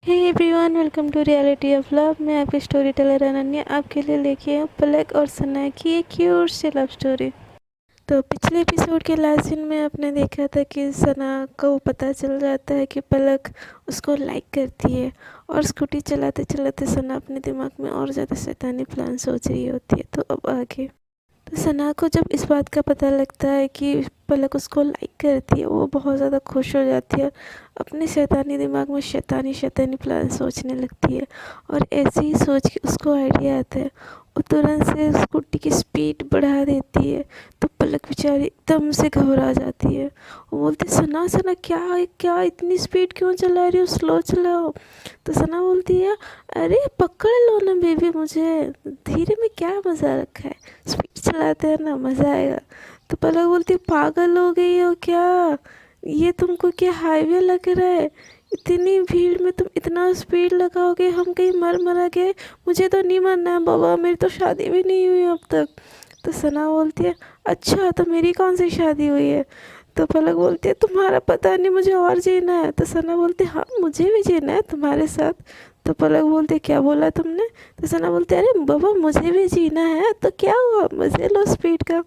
Hey everyone, welcome to reality of love. मैं आपकी story teller Ananya आपके लिए लेके हूँ पलक और सना की एक क्यूट सी लव स्टोरी। तो पिछले एपिसोड के लास्ट सीन में आपने देखा था कि सना को पता चल जाता है कि पलक उसको लाइक करती है और स्कूटी चलाते चलाते सना अपने दिमाग में और ज़्यादा शैतानी प्लान सोच रही होती है। तो अब आगे तो सना को जब इस बात का पता लगता है कि पलक उसको लाइक करती है, वो बहुत ज़्यादा खुश हो जाती है। अपने शैतानी दिमाग में शैतानी शैतानी प्लान सोचने लगती है और ऐसे ही सोच के उसको आइडिया आता है। वो तुरंत से स्कूटी की स्पीड बढ़ा देती है। तो पलक बेचारी एकदम से घबरा जाती है। वो बोलती है, सना सना क्या क्या इतनी स्पीड क्यों चला रही हो, स्लो चलाओ। तो सना बोलती है, अरे पकड़ लो ना बेबी, मुझे धीरे में क्या मज़ा रखा है, स्पीड चलाते हैं ना, मज़ा आएगा। तो पलक बोलती, पागल हो गई हो क्या, ये तुमको क्या हाईवे लग रहा है, इतनी भीड़ में तुम इतना स्पीड लगाओगे, हम कहीं मर मरा गए, मुझे तो नहीं मरना है बाबा, मेरी तो शादी भी नहीं हुई अब तक। तो सना बोलती है, अच्छा तो मेरी कौन सी शादी हुई है। तो पलक बोलती है, तुम्हारा पता नहीं, मुझे और जीना है। तो सना बोलती है, हाँ मुझे भी जीना है तुम्हारे साथ। तो पलक बोलती है, क्या बोला तुमने। तो सना बोलती है, अरे बाबा मुझे भी जीना है, तो क्या हुआ, मज़े लो स्पीड का।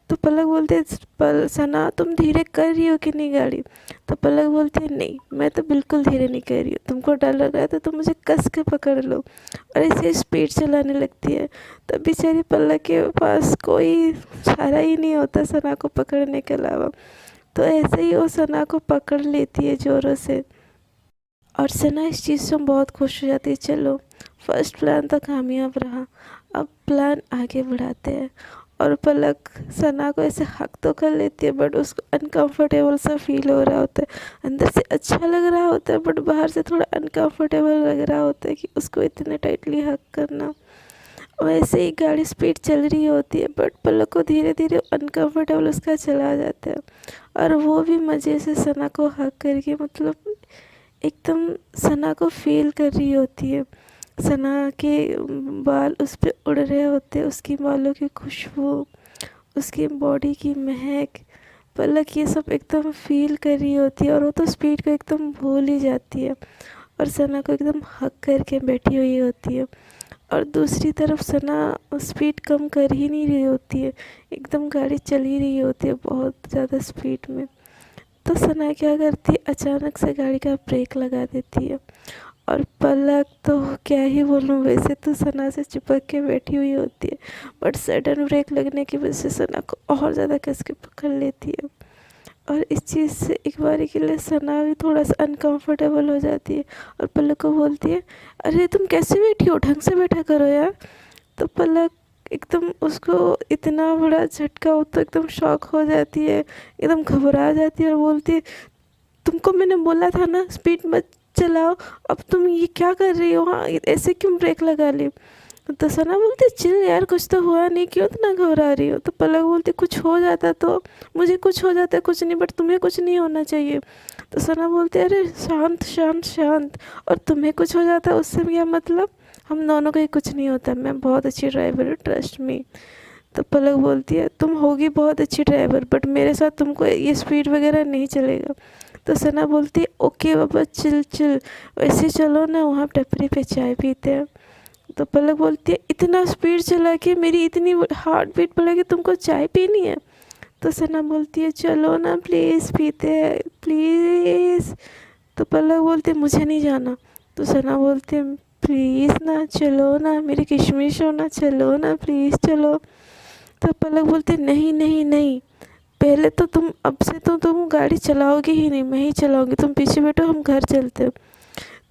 तो पलक बोलती है, सना तुम धीरे कर रही हो कि नहीं गाड़ी। तो पलक बोलती है, नहीं मैं तो बिल्कुल धीरे नहीं कर रही हूँ, तुमको डर लग रहा है तो तुम मुझे कस के पकड़ लो। और ऐसे स्पीड चलाने लगती है। तब बेचारी पलक के पास कोई चारा ही नहीं होता सना को पकड़ने के अलावा। तो ऐसे ही वो सना को पकड़ लेती है ज़ोरों से। और सना इस चीज़ से बहुत खुश हो जाती है। चलो फर्स्ट प्लान तो कामयाब रहा, अब प्लान आगे बढ़ाते हैं। और पलक सना को ऐसे हक तो कर लेती है, बट उसको अनकंफर्टेबल सा फील हो रहा होता है। अंदर से अच्छा लग रहा होता है बट बाहर से थोड़ा अनकंफर्टेबल लग रहा होता है कि उसको इतने टाइटली हक करना। वैसे ही गाड़ी स्पीड चल रही होती है बट पलक को धीरे धीरे अनकंफर्टेबल उसका चला जाता है। और वो भी मज़े से सना को हक करके, मतलब एकदम सना को फील कर रही होती है। सना के बाल उस पे उड़ रहे होते हैं, उसकी बालों की खुशबू, उसकी बॉडी की महक, पलक ये सब एकदम फील कर रही होती है। और वो तो स्पीड को एकदम भूल ही जाती है और सना को एकदम हक करके बैठी हुई होती है। और दूसरी तरफ सना स्पीड कम कर ही नहीं रही होती है, एकदम गाड़ी चल ही रही होती है बहुत ज़्यादा स्पीड में। तो सना क्या करती है, अचानक से गाड़ी का ब्रेक लगा देती है। और पलक तो क्या ही बोलूँ, वैसे तो सना से चिपक के बैठी हुई होती है बट सडन ब्रेक लगने की वजह से सना को और ज़्यादा कस के पकड़ लेती है। और इस चीज़ से एक बारी के लिए सना भी थोड़ा सा अनकंफर्टेबल हो जाती है और पलक को बोलती है, अरे तुम कैसे बैठी हो, ढंग से बैठा करो यार। तो पलक एकदम, उसको इतना बड़ा झटका हो तो एकदम शॉक हो जाती है, एकदम घबरा जाती है और बोलती है, तुमको मैंने बोला था ना स्पीड मत चलाओ, अब तुम ये क्या कर रही हो, हाँ ऐसे क्यों ब्रेक लगा ली। तो सना बोलती, चिल यार, कुछ तो हुआ नहीं, क्यों इतना घबरा रही हो। तो पलक बोलती, कुछ हो जाता तो, मुझे कुछ हो जाता कुछ नहीं, बट तुम्हें कुछ नहीं होना चाहिए। तो सना बोलती, अरे शांत शांत शांत, और तुम्हें कुछ हो जाता उससे क्या मतलब, हम दोनों को ही कुछ नहीं होता, मैं बहुत अच्छी ड्राइवर हूँ, ट्रस्ट मी। तो पलक बोलती है, तुम होगी बहुत अच्छी ड्राइवर बट मेरे साथ तुमको ये स्पीड वगैरह नहीं चलेगा। तो सना बोलती है, ओके बाबा चिल चिल, वैसे चलो ना वहाँ टपरी पे चाय पीते हैं। तो पलक बोलती है, इतना स्पीड चला के मेरी इतनी हार्ट बीट बढ़ेगी, तुमको चाय पीनी है। तो सना बोलती है, चलो ना प्लीज़ पीते हैं प्लीज़। तो पलक बोलती है, मुझे नहीं जाना। तो सना बोलती है, प्लीज़ ना चलो ना, मेरी किशमिश हो ना, चलो ना प्लीज़ चलो। तो पलक बोलती है, नहीं नहीं नहीं, पहले तो तुम, अब से तो तुम गाड़ी चलाओगी ही नहीं, मैं ही चलाऊंगी, तुम पीछे बैठो, हम घर चलते हैं।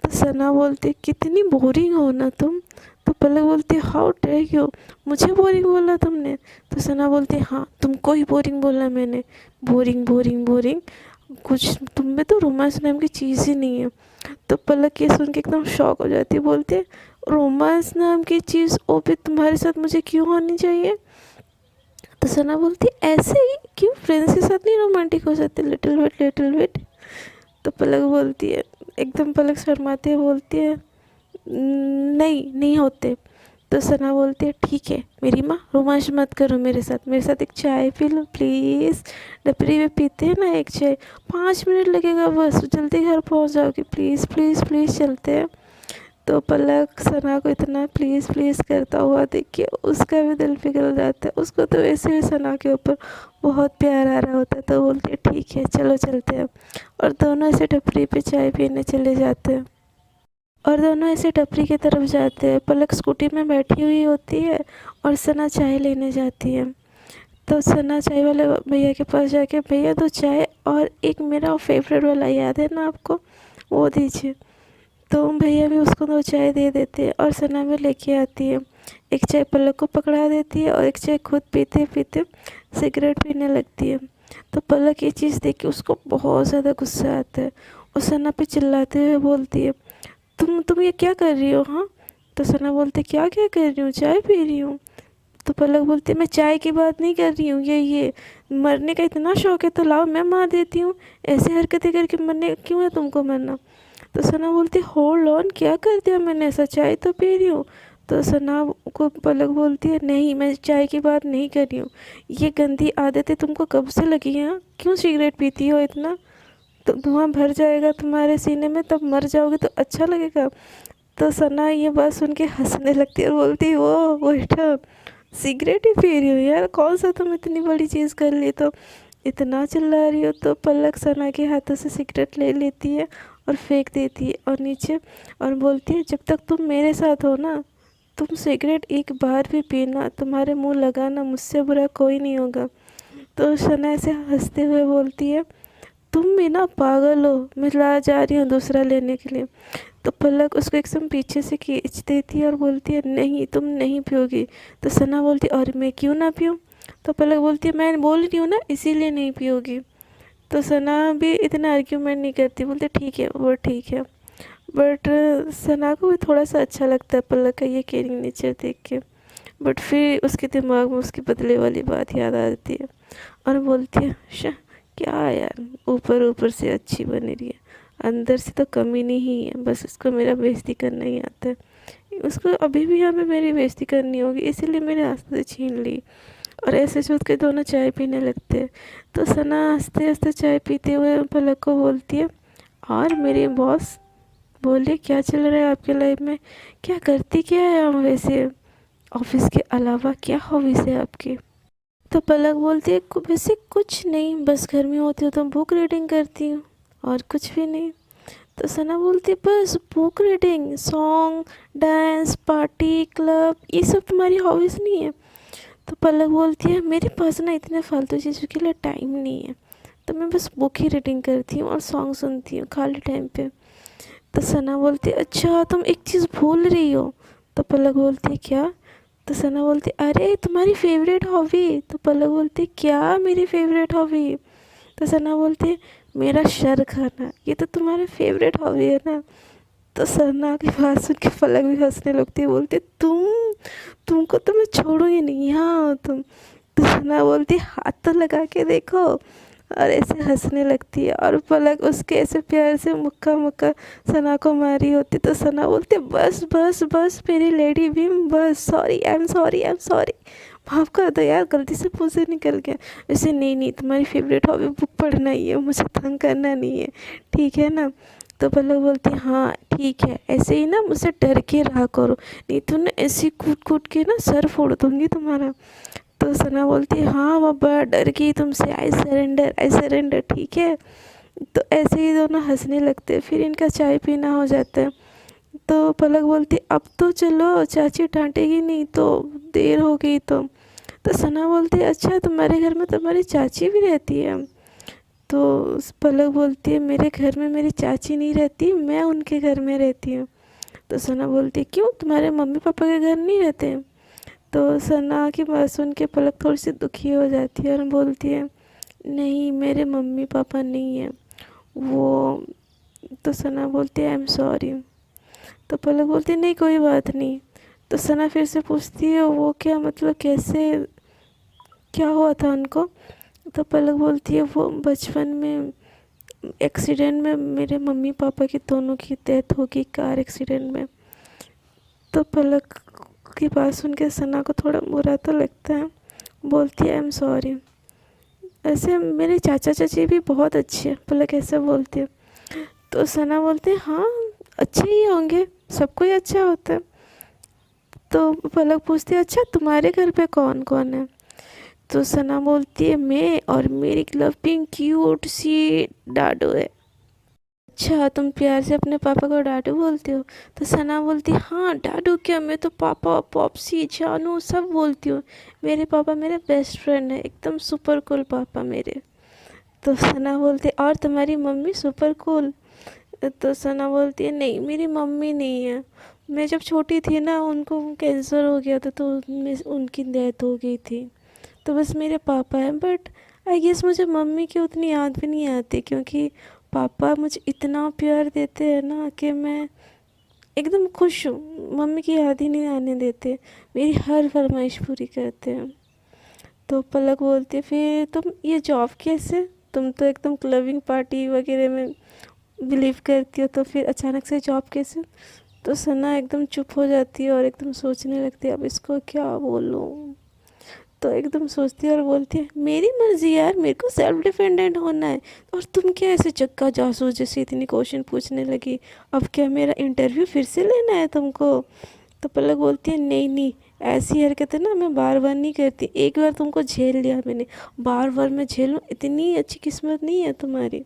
तो सना बोलती है, कितनी बोरिंग हो ना तुम। तो पलक बोलती है, हाउ डेयर यू, मुझे बोरिंग बोला तुमने। तो सना बोलती है, हाँ तुमको ही बोरिंग बोला मैंने, बोरिंग बोरिंग बोरिंग, कुछ तुम में तो रोमांस नाम की चीज़ ही नहीं है। तो पलक ये सुन के एकदम शॉक हो जाती है, बोलती है, रोमांस नाम की चीज़ वो भी तुम्हारे साथ मुझे क्यों होनी चाहिए। तो सना बोलती, ऐसे ही क्यों, फ्रेंड्स के साथ नहीं रोमांटिक हो जाते, लिटिल बिट लिटिल बिट। तो पलक बोलती है, एकदम पलक शर्माती है, बोलती है, नहीं नहीं होते। तो सना बोलती है ठीक है मेरी माँ, रोमांस मत करो मेरे साथ एक चाय पी लो प्लीज़। डबरी में पीते हैं ना एक चाय, 5 मिनट लगेगा बस, जल्दी घर पहुँच जाओगी, प्लीज़ प्लीज़ प्लीज़ चलते हैं। तो पलक सना को इतना प्लीज़ प्लीज़ करता हुआ देख के उसका भी दिल पिघल जाता है। उसको तो वैसे भी सना के ऊपर बहुत प्यार आ रहा होता है, तो बोलती है ठीक है चलो चलते हैं। और दोनों ऐसे टपरी पे चाय पीने चले जाते हैं। और दोनों ऐसे टपरी की तरफ जाते हैं। पलक स्कूटी में बैठी हुई होती है और सना चाय लेने जाती है। तो सना चाय वाले भैया के पास जाके, भैया 2 चाय और एक मेरा फेवरेट वाला याद है ना आपको, वो दीजिए। तो भैया भी उसको 2 चाय दे देते हैं और सना भी लेके आती है। एक चाय पलक को पकड़ा देती है और एक चाय खुद पीते पीते सिगरेट पीने लगती है। तो पलक ये चीज़ देख के उसको बहुत ज़्यादा गुस्सा आता है और सना पे चिल्लाते हुए बोलती है तुम ये क्या कर रही हो हाँ। तो सना बोलते क्या क्या कर रही हूँ, चाय पी रही हूँ। तो पलक बोलती है मैं चाय की बात नहीं कर रही हूँ, ये मरने का इतना शौक है तो लाओ मैं मार देती हूँ, ऐसी हरकतें करके मरने क्यों है तुमको मरना। तो सना बोलती होल्ड ऑन, क्या कर दिया मैंने ऐसा, चाय तो पी रही हूँ। तो सना को पलक बोलती है नहीं मैं चाय की बात नहीं कर रही हूँ, ये गंदी आदतें तुमको कब से लगी हैं हाँ? क्यों सिगरेट पीती हो इतना, तो धुआं भर जाएगा तुम्हारे सीने में तब मर जाओगे तो अच्छा लगेगा। तो सना ये बात सुन के हंसने लगती है और बोलती है वो बेटा सिगरेट ही पी रही हो यार, कौन सा तुम इतनी बड़ी चीज़ कर ली तो इतना चिल्ला रही हो। तो पलक सना के हाथों से सिगरेट ले लेती है और फेंक देती है और नीचे, और बोलती है जब तक तुम मेरे साथ हो ना, तुम सिगरेट एक बार भी पीना, तुम्हारे मुंह लगाना, मुझसे बुरा कोई नहीं होगा। तो सना ऐसे हंसते हुए बोलती है तुम भी ना पागल हो, मैं ला जा रही हूँ दूसरा लेने के लिए। तो पलक उसको एकदम पीछे से खींच देती है और बोलती है नहीं तुम नहीं पियोगी। तो सना बोलती है और मैं क्यों ना पीऊँ। तो पलक बोलती है मैं बोल रही हूँ ना इसीलिए नहीं पियोगी। तो सना भी इतना आर्ग्यूमेंट नहीं करती, बोलते ठीक है वो ठीक है। बट सना को भी थोड़ा सा अच्छा लगता है पलक का ये केयरिंग नेचर देख के। बट फिर उसके दिमाग में उसकी बदले वाली बात याद आ जाती है और बोलती है क्या यार, ऊपर ऊपर से अच्छी बन रही है, अंदर से तो कमी नहीं है, बस उसको मेरा बेइज्जती करना ही आता है। उसको अभी भी यहाँ पे मेरी बेइज्जती करनी होगी इसीलिए मेरे हाथ से छीन ली। और ऐसे सोच के दोनों चाय पीने लगते हैं। तो सना हंसते हंसते चाय पीते हुए पलक को बोलती है और मेरे बॉस बोलिए क्या चल रहा है आपके लाइफ में, क्या करती क्या है आप वैसे, ऑफिस के अलावा क्या हॉबीज़ है आपकी। तो पलक बोलती है वैसे कुछ नहीं, बस घर में होती हूँ तो बुक रीडिंग करती हूँ और कुछ भी नहीं। तो सना बोलती है बस book reading, song, dance, party, club, ये सब तुम्हारी हॉबीज़ नहीं है। तो पलक बोलती है मेरे पास ना इतने फालतू चीज़ों के लिए टाइम नहीं है, तो मैं बस बुक ही रीडिंग करती हूँ और सॉन्ग सुनती हूँ खाली टाइम पे। तो सना बोलती है अच्छा तुम एक चीज़ भूल रही हो। तो पलक बोलती है क्या। तो सना बोलती अरे तुम्हारी फेवरेट हॉबी। तो पलक बोलती क्या मेरी फेवरेट हॉबी। तो सना बोलती मेरा सर खाना, ये तो तुम्हारा फेवरेट हॉबी है ना। तो सना की बात सुन के पलक भी हंसने लगती है, बोलती तुमको तो मैं छोड़ूंगी नहीं, यहाँ हो तुम। तो सना बोलती हाथ तो लगा के देखो, और ऐसे हंसने लगती है और पलक उसके ऐसे प्यार से मुक्का मुक्का सना को मारी होती। तो सना बोलती बस बस बस मेरी लेडी विम, बस sorry I am sorry I am sorry, माफ़ कर दो यार गलती से मुँह से निकल गया। वैसे नहीं नहीं तुम्हारी फेवरेट हॉबी बुक पढ़ना ही है, मुझे तंग करना नहीं है, ठीक है ना। तो पलक बोलती हाँ ठीक है, ऐसे ही ना मुझसे डर के रहा करो, नहीं तो ना ऐसे कूट कूट के ना सर फोड़ दूँगी तुम्हारा। तो सना बोलती है हाँ बाबा डर गई तुमसे, आई सरेंडर ठीक है। तो ऐसे ही दोनों हंसने लगते हैं। फिर इनका चाय पीना हो जाता है। तो पलक बोलती अब तो चलो, चाची डांटेगी नहीं तो, देर हो गई तो सना बोलती है अच्छा तुम्हारे घर में तुम्हारी चाची भी रहती है। तो पलक बोलती है मेरे घर में मेरी चाची नहीं रहती, मैं उनके घर में रहती हूँ। तो सना बोलती है क्यों तुम्हारे मम्मी पापा के घर नहीं रहते। तो सना की बात सुन के पलक थोड़ी सी दुखी हो जाती है और बोलती है नहीं मेरे मम्मी पापा नहीं है वो। तो सना बोलती है आई एम सॉरी। तो पलक बोलती है नहीं कोई बात नहीं। तो सना फिर से पूछती है वो क्या मतलब कैसे, क्या हुआ था उनको। तो पलक बोलती है वो बचपन में एक्सीडेंट में मेरे मम्मी पापा की दोनों की डेथ हो गई कार एक्सीडेंट में। तो पलक की बात सुन के सना को थोड़ा बुरा तो लगता है। बोलती है आई एम सॉरी। ऐसे मेरे चाचा चाची भी बहुत अच्छे हैं, पलक ऐसा बोलती है। तो सना बोलती है हाँ अच्छे ही होंगे, सबको ही अच्छा होता है। तो पलक पूछती है अच्छा तुम्हारे घर पे कौन कौन है। तो सना बोलती है मैं और मेरी लविंग क्यूट सी डाडू है। अच्छा तुम प्यार से अपने पापा को डाडू बोलती हो। तो सना बोलती हाँ डाडू क्या, मैं तो पापा पॉप्सी जानू सब बोलती हूँ। मेरे पापा मेरे बेस्ट फ्रेंड है, एकदम सुपर कूल पापा मेरे। तो सना बोलती और तुम्हारी मम्मी सुपर कूल। तो सना बोलती है नहीं मेरी मम्मी नहीं है, मैं जब छोटी थी ना उनको कैंसर हो गया था तो उनकी डेथ हो गई थी। तो बस मेरे पापा हैं, बट आई गेस मुझे मम्मी की उतनी याद भी नहीं आती क्योंकि पापा मुझे इतना प्यार देते हैं ना कि मैं एकदम खुश हूँ, मम्मी की याद ही नहीं आने देते, मेरी हर फरमाइश पूरी करते हैं। तो पलक बोलती है फिर तुम ये जॉब कैसे, तुम तो एकदम क्लबिंग पार्टी वगैरह में बिलीव करती हो, तो फिर अचानक से जॉब कैसे। तो सना एकदम चुप हो जाती है और एकदम सोचने लगती है अब इसको क्या बोलूँ। तो एकदम सोचती है और बोलती है मेरी मर्ज़ी यार, मेरे को सेल्फ डिपेंडेंट होना है, और तुम क्या ऐसे चक्का जासूस जैसे इतनी क्वेश्चन पूछने लगी, अब क्या मेरा इंटरव्यू फिर से लेना है तुमको। तो पलक बोलती है नहीं नहीं, ऐसी हरकतें ना मैं बार बार नहीं करती, एक बार तुमको झेल लिया मैंने, बार बार मैं झेलूँ, इतनी अच्छी किस्मत नहीं है तुम्हारी।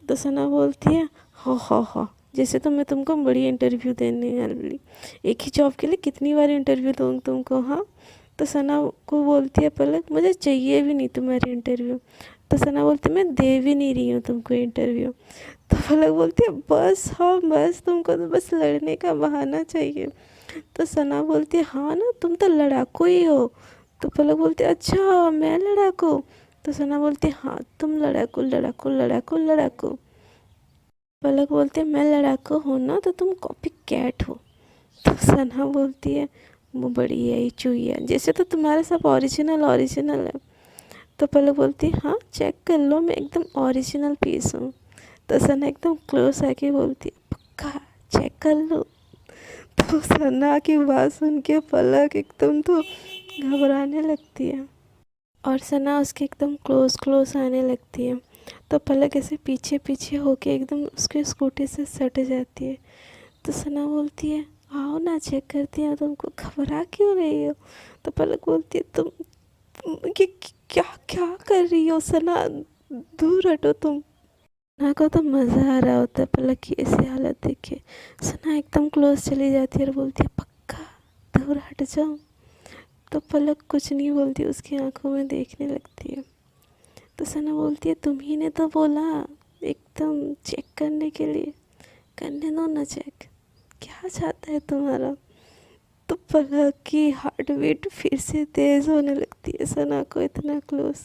तो सना बोलती है हाँ जैसे तो मैं तुमको बड़ी इंटरव्यू देने वाली, एक ही जॉब के लिए कितनी बार इंटरव्यू दूँ तुमको हाँ। तो सना को बोलती है पलक मुझे चाहिए भी नहीं तुम्हारी इंटरव्यू। तो सना बोलती है मैं दे भी नहीं रही हूँ तुमको इंटरव्यू। तो पलक बोलती है बस हाँ बस तुमको तो बस लड़ने का बहाना चाहिए। तो सना बोलती है हाँ ना तुम तो लड़ाकू ही हो। तो पलक बोलती है अच्छा मैं लड़ाकू। तो सना बोलती है हाँ तुम लड़ाकू लड़ाकू लड़ाकू लड़ाकू। पलक बोलती है मैं लड़ाकू हूँ ना तो तुम कॉपी कैट हो। तो सना बोलती है वो बड़ी है चुईया, जैसे तो तुम्हारे सब ओरिजिनल ओरिजिनल है। तो पलक बोलती है हाँ चेक कर लो मैं एकदम ओरिजिनल पीस हूँ। तो सना एकदम क्लोज आके बोलती है पक्का चेक कर लो। तो सना की बात सुन के पलक एकदम तो घबराने लगती है और सना उसके एकदम क्लोज क्लोज आने लगती है। तो पलक ऐसे पीछे पीछे होके एकदम उसके स्कूटी से सट जाती है। तो सना बोलती है आओ ना चेक करती है, तुमको घबरा क्यों रही हो। तो पलक बोलती है तुम ये क्या क्या कर रही हो सना, दूर हटो तुम। सना को तो मज़ा आ रहा होता है पलक की ऐसी हालत देख के। सना एकदम क्लोज चली जाती है और बोलती है पक्का दूर हट जाओ। तो पलक कुछ नहीं बोलती, उसकी आंखों में देखने लगती है। तो सना बोलती है तुम ही ने तो बोला एकदम चेक करने के लिए, करने दो ना चेक, क्या चाहता है तुम्हारा। तो पलक की हार्ट बीट फिर से तेज़ होने लगती है सना को इतना क्लोज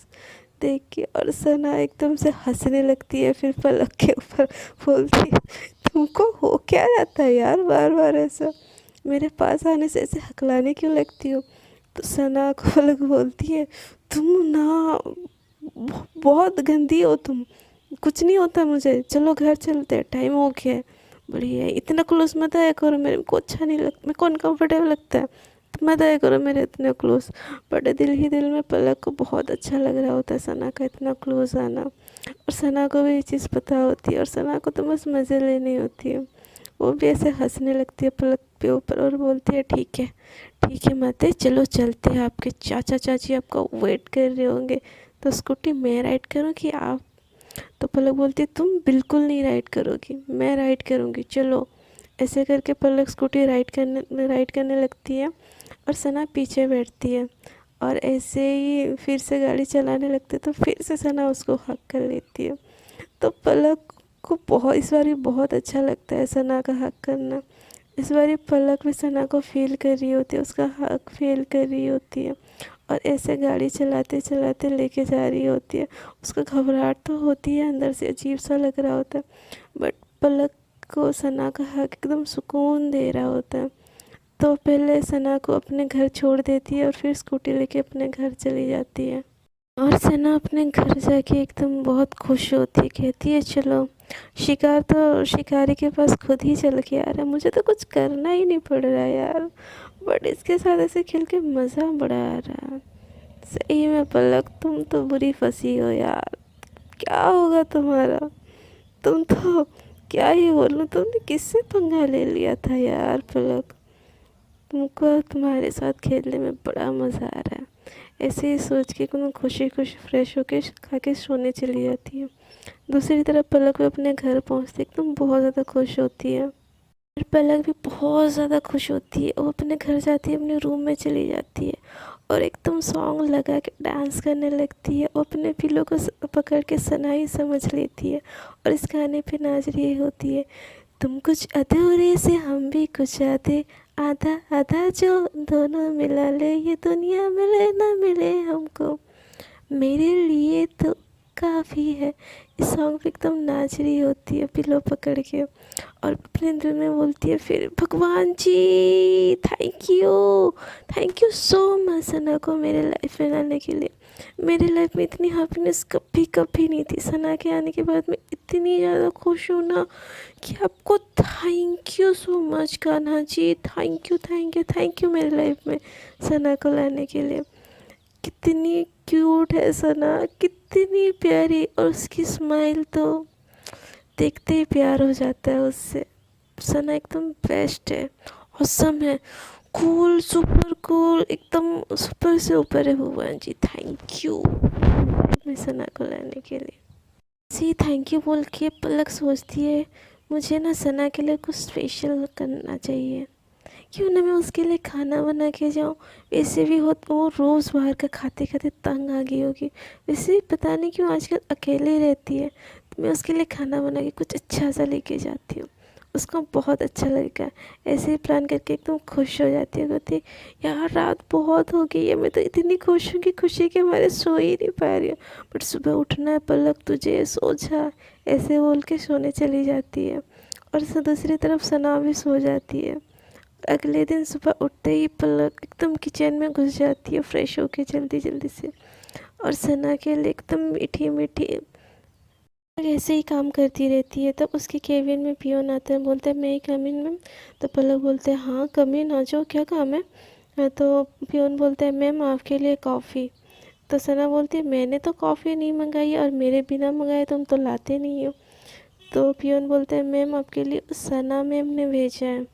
देख के, और सना एकदम से हंसने लगती है फिर पलक के ऊपर। बोलती है तुमको हो क्या जाता है यार, बार बार ऐसा मेरे पास आने से ऐसे हकलाने क्यों लगती हो। तो सना को पलक बोलती है तुम ना बहुत गंदी हो तुम, कुछ नहीं होता मुझे, चलो घर चलते हैं टाइम हो गया है। बढ़िया है इतना क्लोज मत आया करो, मेरे को अच्छा नहीं लगता, मेरे को अनकम्फर्टेबल लगता है, तो मत आया करो मेरे इतने क्लोज। बट दिल ही दिल में पलक को बहुत अच्छा लग रहा होता है सना का इतना क्लोज आना, और सना को भी ये चीज़ पता होती है, और सना को तो बस मज़े लेनी होती है। वो भी ऐसे हंसने लगती है पलक के ऊपर और बोलती है ठीक है माते चलो चलते हैं, आपके चाचा चाची आपका वेट कर रहे होंगे। तो स्कूटी मैं राइड करूँ कि आप। तो पलक बोलती है तुम बिल्कुल नहीं राइड करोगी, मैं राइड करूँगी चलो। ऐसे करके पलक स्कूटी राइड करने लगती है और सना पीछे बैठती है, और ऐसे ही फिर से गाड़ी चलाने लगते तो फिर से सना उसको हक कर लेती है। तो पलक को बहुत इस बार भी बहुत अच्छा लगता है सना का हक करना। इस बार पलक भी सना को फील कर रही होती है, उसका हक फील कर रही होती है, और ऐसे गाड़ी चलाते चलाते लेके जा रही होती है। उसको घबराहट तो होती है, अंदर से अजीब सा लग रहा होता है, बट पलक को सना का हक एकदम सुकून दे रहा होता है। तो पहले सना को अपने घर छोड़ देती है और फिर स्कूटी लेके अपने घर चली जाती है। और सना अपने घर जाके एकदम बहुत खुश होती है, कहती है चलो शिकार तो शिकारी के पास खुद ही चल के आ रहा है, मुझे तो कुछ करना ही नहीं पड़ रहा है यार, बट इसके साथ ऐसे खेल के मज़ा बड़ा आ रहा है। सही में पलक, तुम तो बुरी फंसी हो यार, क्या होगा तुम्हारा, तुम तो क्या ही बोलूं, तुमने किससे पंगा ले लिया था यार पलक, तुमको तुम्हारे साथ खेलने में बड़ा मज़ा आ रहा है। ऐसे ही सोच के एकदम खुशी खुशी फ्रेश होके खा के सोने चली जाती है। दूसरी तरफ पलक भी अपने घर पहुंचती एकदम बहुत ज़्यादा खुश होती है। फिर पलक भी बहुत ज़्यादा खुश होती है, वो अपने घर जाती है, अपने रूम में चली जाती है और एकदम सॉन्ग लगा के डांस करने लगती है। वो अपने पिलो को पकड़ के सना ही समझ लेती है और इस गाने पे नाच रही होती है। तुम कुछ अधूरे से हम भी कुछ आधे, आधा आधा जो दोनों मिला ले, ये दुनिया मिले ना मिले हमको, मेरे लिए तो काफ़ी है। इस सॉन्ग पे एकदम नाच रही होती है पिलो पकड़ के और अपने दिल में बोलती है फिर, भगवान जी थैंक यू सो मच सना को मेरे लाइफ में लाने के लिए। मेरे लाइफ में इतनी हैप्पीनेस कभी कभी नहीं थी, सना के आने के बाद मैं इतनी ज़्यादा खुश हूँ ना कि आपको thank you so much Kanha ji, thank you मेरे लाइफ में सना को लाने के लिए। कितनी क्यूट है सना, कितनी प्यारी, और उसकी स्माइल तो देखते ही प्यार हो जाता है उससे। सना एकदम बेस्ट है, ऑसम है, कूल, सुपर कूल, एकदम सुपर से ऊपर है। भगवान जी थैंक यू मैं सना को लाने के लिए। सी थैंक यू बोल के पलक सोचती है मुझे ना सना के लिए कुछ स्पेशल करना चाहिए, क्यों ना मैं उसके लिए खाना बना के जाऊँ। वैसे भी हो तो वो रोज़ बाहर का खाते खाते तंग आ गई होगी, वैसे भी पता नहीं क्यों आजकल अकेले रहती है, तो मैं उसके लिए खाना बना के कुछ अच्छा सा लेके जाती हूँ, उसको बहुत अच्छा लगेगा। ऐसे ही प्लान करके एकदम खुश हो जाती है, कहती है, यार रात बहुत हो गई है, मैं तो इतनी खुश हूँ कि खुशी के मारे सो ही नहीं पा रही हूँ, बट सुबह उठना है पलक तुझे, सो जा, ऐसे बोल के सोने चली जाती है। और दूसरी तरफ सना भी सो जाती है। अगले दिन सुबह उठते ही पलक एकदम किचन में घुस जाती है फ्रेश होके जल्दी जल्दी से, और सना के लिए एकदम मीठी मीठी ऐसे ही काम करती रहती है। तब उसके केबिन में पियोन आता है, बोलता है मैं ही कम इन मैम। तो पलक बोलते हैं हाँ कम इन आ जाओ, क्या काम है। तो पियोन बोलता है मैम आपके लिए कॉफ़ी। तो सना बोलती है मैंने तो कॉफ़ी नहीं मंगाई और मेरे बिना मंगाए तुम तो लाते नहीं हो। तो पियोन बोलता है मैम आपके लिए सना मैम ने भेजा है।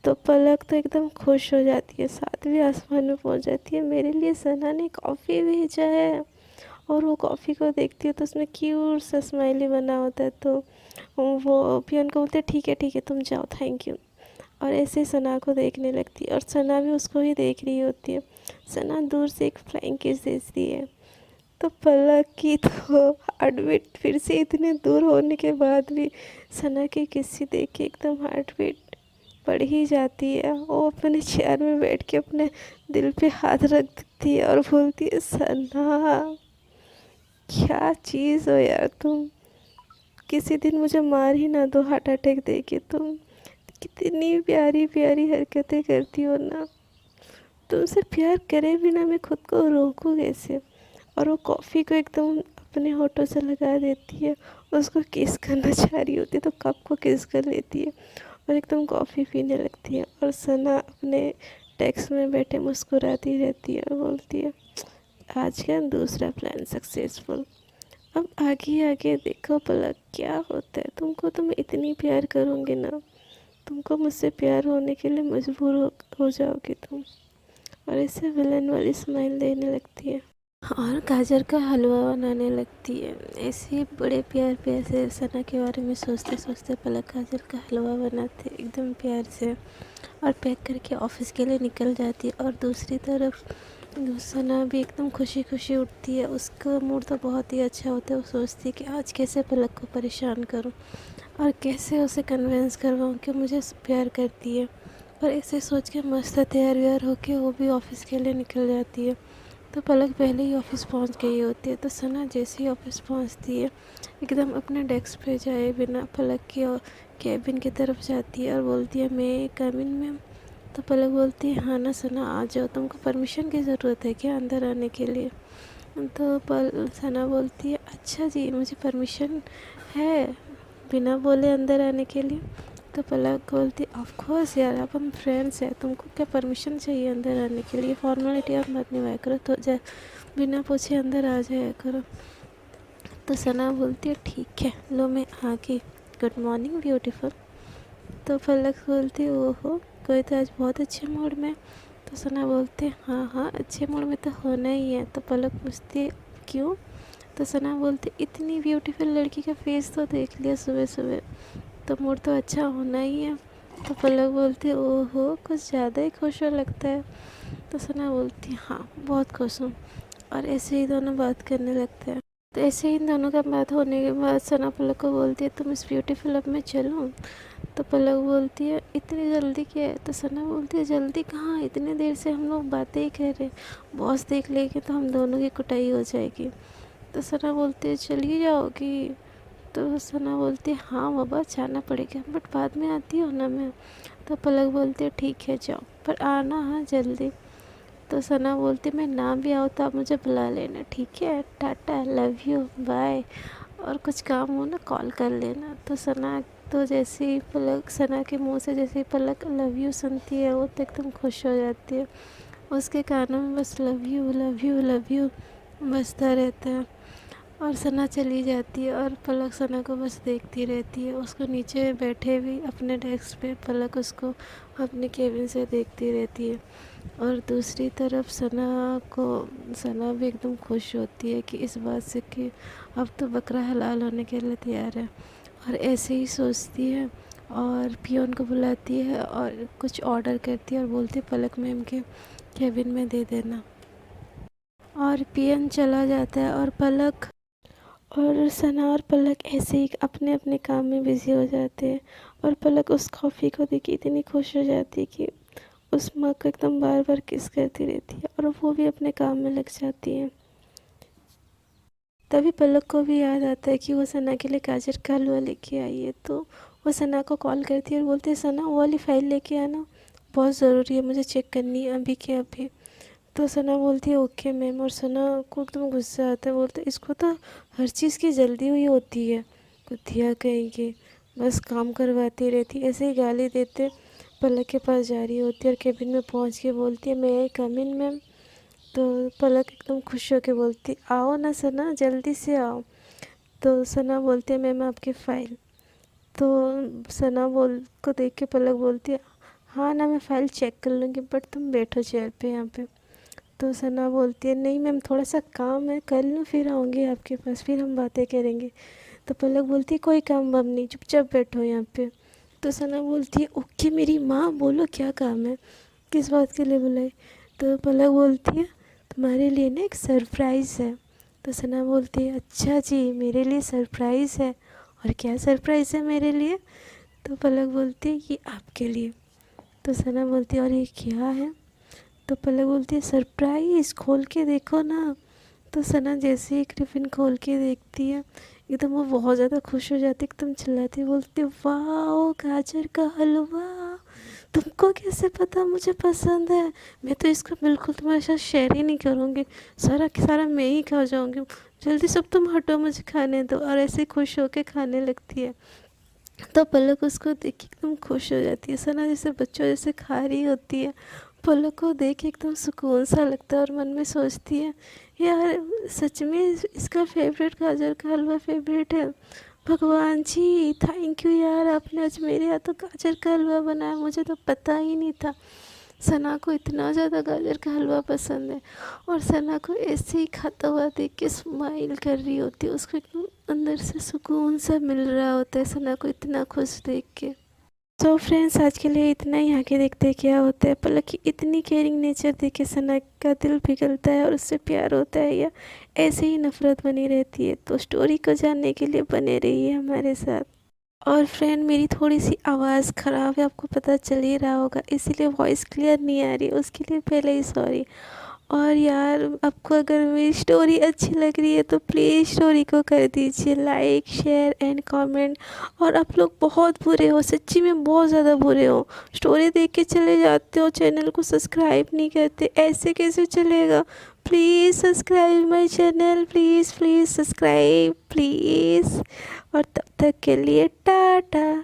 तो पलक तो एकदम खुश हो जाती है, सातवें आसमान में पहुंच जाती है, मेरे लिए सना ने कॉफ़ी भेजा है। और वो कॉफ़ी को देखती है तो उसमें क्यूट सा स्माइली बना होता है। तो वो पियन को बोलते हैं ठीक है तुम जाओ, थैंक यू। और ऐसे ही सना को देखने लगती है और सना भी उसको ही देख रही होती है। सना दूर से एक फ्लाइंग किस देती है। तो पलक की तो हार्ट बीट फिर से इतने दूर होने के बाद भी सना की किस्सी देख के एकदम हार्ट बीट बढ़ ही जाती है। वो अपने चेयर में बैठ के अपने दिल पे हाथ रख देती है और बोलती है सना क्या चीज़ हो यार तुम, किसी दिन मुझे मार ही ना दो हार्ट अटैक दे के, तुम कितनी प्यारी प्यारी हरकतें करती हो ना, तुमसे प्यार करे बिना मैं खुद को रोकूं कैसे। और वो कॉफ़ी को एकदम अपने होठों से लगा देती है, उसको किस करना चाह रही होती है तो कप को किस कर लेती है और एकदम कॉफ़ी पीने लगती है। और सना अपने डेस्क में बैठे मुस्कुराती रहती है और बोलती है आज का दूसरा प्लान सक्सेसफुल, अब आगे आगे देखो पलक क्या होता है। तुमको तो मैं इतनी प्यार करूँगी ना, तुमको मुझसे प्यार होने के लिए मजबूर हो जाओगे तुम। और ऐसे विलन वाली स्माइल देने लगती है और गाजर का हलवा बनाने लगती है। ऐसे ही बड़े प्यार प्यार से सना के बारे में सोचते सोचते पलक गाजर का हलवा बनाते एकदम प्यार से और पैक करके ऑफिस के लिए निकल जाती है। और दूसरी तरफ सना भी एकदम खुशी खुशी उठती है, उसका मूड तो बहुत ही अच्छा होता है। वो सोचती है कि आज कैसे पलक को परेशान करूं और कैसे उसे कन्विंस करवाऊं कि मुझे प्यार करती है। और ऐसे सोच के मस्त तैयार व्यार होके वो भी ऑफिस के लिए निकल जाती है। तो पलक पहले ही ऑफिस पहुंच गई होती है। तो सना जैसे ही ऑफिस पहुंचती है एकदम अपने डेस्क पे जाए बिना पलक की और कैबिन की तरफ जाती है और बोलती है मैं कैबिन में। तो पलक बोलती है हाँ ना सना आ जाओ, तुमको परमिशन की ज़रूरत है क्या अंदर आने के लिए। तो सना बोलती है अच्छा जी, मुझे परमिशन है बिना बोले अंदर आने के लिए। तो पलक बोलती ऑफ कोर्स यार, अब हम फ्रेंड्स हैं, तुमको क्या परमिशन चाहिए अंदर आने के लिए, फॉर्मेलिटी आप मत निभाया करो, तो बिना पूछे अंदर आ जाया करो। तो सना बोलती है ठीक है, लो मैं आ गई, गुड मॉर्निंग ब्यूटीफुल। तो पलक बोलती है ओहो, कोई तो आज बहुत अच्छे मूड में। तो सना बोलती है हाँ हाँ, अच्छे मूड में तो होना ही है। तो पलक पूछती है क्यों? तो सना बोलती इतनी ब्यूटीफुल लड़की का फेस तो देख लिया सुबह सुबह, तो मूड तो अच्छा होना ही है। तो पलक बोलती है ओहो, कुछ ज़्यादा ही खुश हो लगता है। तो सना बोलती है हाँ बहुत खुश हूँ। और ऐसे ही दोनों बात करने लगते हैं। तो ऐसे ही इन दोनों का बात होने के बाद सना पलक को बोलती है तुम इस ब्यूटीफुल अब मैं चलूँ? तो पलक बोलती है इतनी जल्दी क्या है? तो सना बोलती है जल्दी कहाँ, इतनी देर से हम लोग बातें ही कर रहे, बॉस देख लेंगे तो हम दोनों की कुटाई हो जाएगी। तो सना बोलती है चली जाओगी? तो सना बोलती है हाँ बाबा जाना पड़ेगा, बट बाद में आती हो ना मैं। तो पलक बोलती है ठीक है जाओ, पर आना हाँ जल्दी। तो सना बोलती मैं ना भी आऊँ तो आप मुझे बुला लेना, ठीक है, टाटा, लव यू, बाय, और कुछ काम हो ना कॉल कर लेना। तो सना तो जैसे ही पलक, सना के मुंह से जैसे ही पलक लव यू सुनती है वो तो एकदम खुश हो जाती है। उसके कानों में बस love you love you love you बजता रहता है। और सना चली जाती है और पलक सना को बस देखती रहती है। उसको नीचे बैठे भी अपने डेस्क पे पलक उसको अपने केबिन से देखती रहती है। और दूसरी तरफ सना भी एकदम खुश होती है कि इस बात से कि अब तो बकरा हलाल होने के लिए तैयार है। और ऐसे ही सोचती है और पियोन को बुलाती है और कुछ ऑर्डर करती है और बोलती है पलक मैम के केबिन में दे देना। और पियन चला जाता है और सना और पलक ऐसे ही अपने अपने काम में बिज़ी हो जाते हैं। और पलक उस कॉफ़ी को देख के इतनी खुश हो जाती है कि उस मग को एकदम बार बार किस करती रहती है और वो भी अपने काम में लग जाती है। तभी पलक को भी याद आता है कि वो सना के लिए गाजर का हलवा लेके आई है। तो वो सना को कॉल करती है और बोलती है सना वो वाली फ़ाइल लेके आना, बहुत ज़रूरी है, मुझे चेक करनी है अभी के अभी। तो सना बोलती है ओके मैम। और सना को एकदम गुस्सा आता है, बोलते इसको तो हर चीज़ की जल्दी हुई होती है, कुतिया कहीं की, बस काम करवाती रहती, ऐसे ही गाली देते पलक के पास जा रही होती है और केबिन में पहुंच के बोलती है मैं कम इन मैम। तो पलक एकदम खुश होकर बोलती आओ ना सना, जल्दी से आओ। तो सना बोलती है मैम आपकी फ़ाइल। तो सना को देख के पलक बोलती है हाँ ना मैं फ़ाइल चेक कर लूँगी, बट तुम बैठो चेयर पे यहाँ पे। तो सना बोलती है नहीं मैम थोड़ा सा काम है, कर लूँ फिर आऊँगी आपके पास, फिर हम बातें करेंगे। तो पलक बोलती है कोई काम वाम नहीं, चुपचाप बैठो यहाँ पे। तो सना बोलती है ओके मेरी माँ, बोलो क्या काम है, किस बात के लिए बुलाई? तो पलक बोलती है तुम्हारे लिए ना एक सरप्राइज़ है। तो सना बोलती है अच्छा जी मेरे लिए सरप्राइज़ है, और क्या सरप्राइज़ है मेरे लिए? तो पलक बोलती है ये आपके लिए। तो सना बोलती है और ये क्या है? तो पलक बोलती है सरप्राइज़, खोल के देखो ना। तो सना जैसे ही टिफ़िन खोल के देखती है एकदम वो बहुत ज़्यादा खुश हो जाती है, एकदम चिल्लाती बोलती है वाह गाजर का हलवा, तुमको कैसे पता मुझे पसंद है? मैं तो इसको बिल्कुल तुम्हारे साथ शेयर ही नहीं करूँगी, सारा का सारा मैं ही खा जाऊँगी, जल्दी सब तुम हटो मुझे खाने दो। और ऐसे खुश होके खाने लगती है। तो पलक उसको देख के एकदम खुश हो जाती है, सना जैसे बच्चों जैसे खा रही होती है। पलक को देख के एकदम सुकून सा लगता है और मन में सोचती है यार सच में इसका फेवरेट गाजर का हलवा फेवरेट है। भगवान जी थैंक यू यार, आपने आज मेरे यहाँ तो गाजर का हलवा बनाया, मुझे तो पता ही नहीं था सना को इतना ज़्यादा गाजर का हलवा पसंद है। और सना को ऐसे ही खाता हुआ देख के स्माइल कर रही होती है, उसको एकदम अंदर से सुकून सा मिल रहा होता है सना को इतना खुश देख के। तो फ्रेंड्स आज के लिए इतना ही, आगे देखते हैं क्या होता है। पलक की इतनी केयरिंग नेचर देख के सना का दिल पिघलता है और उससे प्यार होता है या ऐसे ही नफ़रत बनी रहती है? तो स्टोरी को जानने के लिए बने रहिए हमारे साथ। और फ्रेंड मेरी थोड़ी सी आवाज़ ख़राब है, आपको पता चल ही रहा होगा, इसीलिए वॉइस क्लियर नहीं आ रही, उसके लिए पहले ही सॉरी। और यार आपको अगर मेरी स्टोरी अच्छी लग रही है तो प्लीज़ स्टोरी को कर दीजिए लाइक शेयर एंड कमेंट। और आप लोग बहुत बुरे हो, सच्ची में बहुत ज़्यादा बुरे हो, स्टोरी देख के चले जाते हो, चैनल को सब्सक्राइब नहीं करते, ऐसे कैसे चलेगा। Please subscribe my channel, please please subscribe please. और तब तक के लिए टाटा।